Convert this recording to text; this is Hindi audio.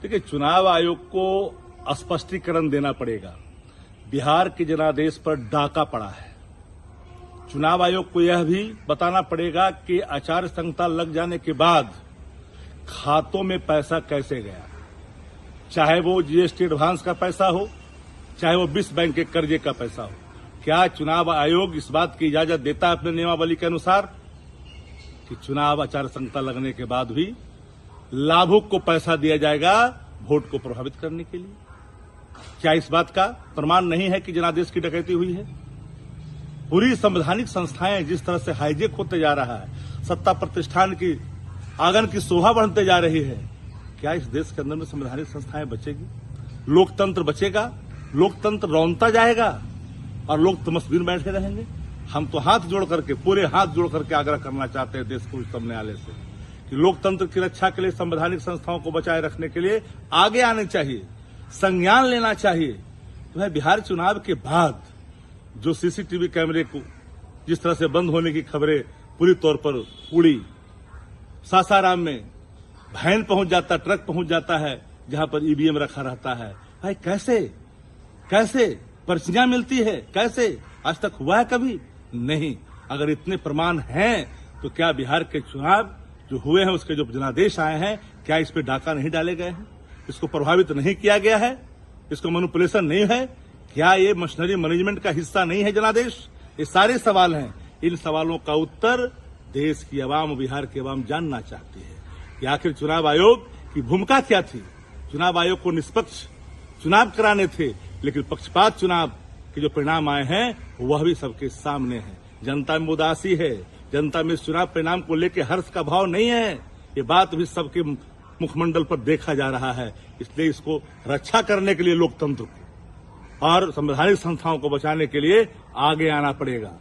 देखिए, चुनाव आयोग को स्पष्टीकरण देना पड़ेगा। बिहार के जनादेश पर डाका पड़ा है। चुनाव आयोग को यह भी बताना पड़ेगा कि आचार संहिता लग जाने के बाद खातों में पैसा कैसे गया, चाहे वो जीएसटी एडवांस का पैसा हो, चाहे वो विश्व बैंक के कर्जे का पैसा हो। क्या चुनाव आयोग इस बात की इजाजत देता है अपने नियमावली के अनुसार कि चुनाव आचार संहिता लगने के बाद भी लाभुक को पैसा दिया जाएगा वोट को प्रभावित करने के लिए? क्या इस बात का प्रमाण नहीं है कि जनादेश की डकैती हुई है? पूरी संवैधानिक संस्थाएं जिस तरह से हाईजेक होते जा रहा है, सत्ता प्रतिष्ठान की आंगन की शोभा बढ़ते जा रही है, क्या इस देश के अंदर में संवैधानिक संस्थाएं बचेगी? लोकतंत्र बचेगा? लोकतंत्र रौंदता जाएगा और लोग तमस्वीर बैठे रहेंगे? हम तो पूरे हाथ जोड़ करके आग्रह करना चाहते हैं देश को उच्चतम न्यायालय से कि लोकतंत्र की रक्षा के लिए, संवैधानिक संस्थाओं को बचाए रखने के लिए आगे आने चाहिए, संज्ञान लेना चाहिए। तो है बिहार चुनाव के बाद जो सीसीटीवी कैमरे को जिस तरह से बंद होने की खबरें पूरी तौर पर उड़ी, सासाराम में वैन पहुंच जाता, ट्रक पहुंच जाता है जहां पर ईवीएम रखा रहता है। भाई कैसे पर्चियां मिलती है? कैसे? आज तक हुआ है कभी? नहीं। अगर इतने प्रमाण हैं तो क्या बिहार के चुनाव जो हुए हैं उसके जो जनादेश आए हैं, क्या इस पे डाका नहीं डाले गए हैं? इसको प्रभावित नहीं किया गया है? इसको मैनिपुलेशन नहीं है? क्या ये मशीनरी मैनेजमेंट का हिस्सा नहीं है जनादेश? ये सारे सवाल हैं। इन सवालों का उत्तर देश की आवाम, बिहार की आवाम जानना चाहती है कि आखिर चुनाव आयोग की भूमिका क्या थी। चुनाव आयोग को निष्पक्ष चुनाव कराने थे, लेकिन पक्षपात चुनाव के जो परिणाम आए हैं वह भी सबके सामने है। जनता में उदासी है, जनता में इस चुनाव परिणाम को लेकर हर्ष का भाव नहीं है। ये बात भी सबके मुखमंडल पर देखा जा रहा है। इसलिए इसको रक्षा करने के लिए लोकतंत्र को और संवैधानिक संस्थाओं को बचाने के लिए आगे आना पड़ेगा।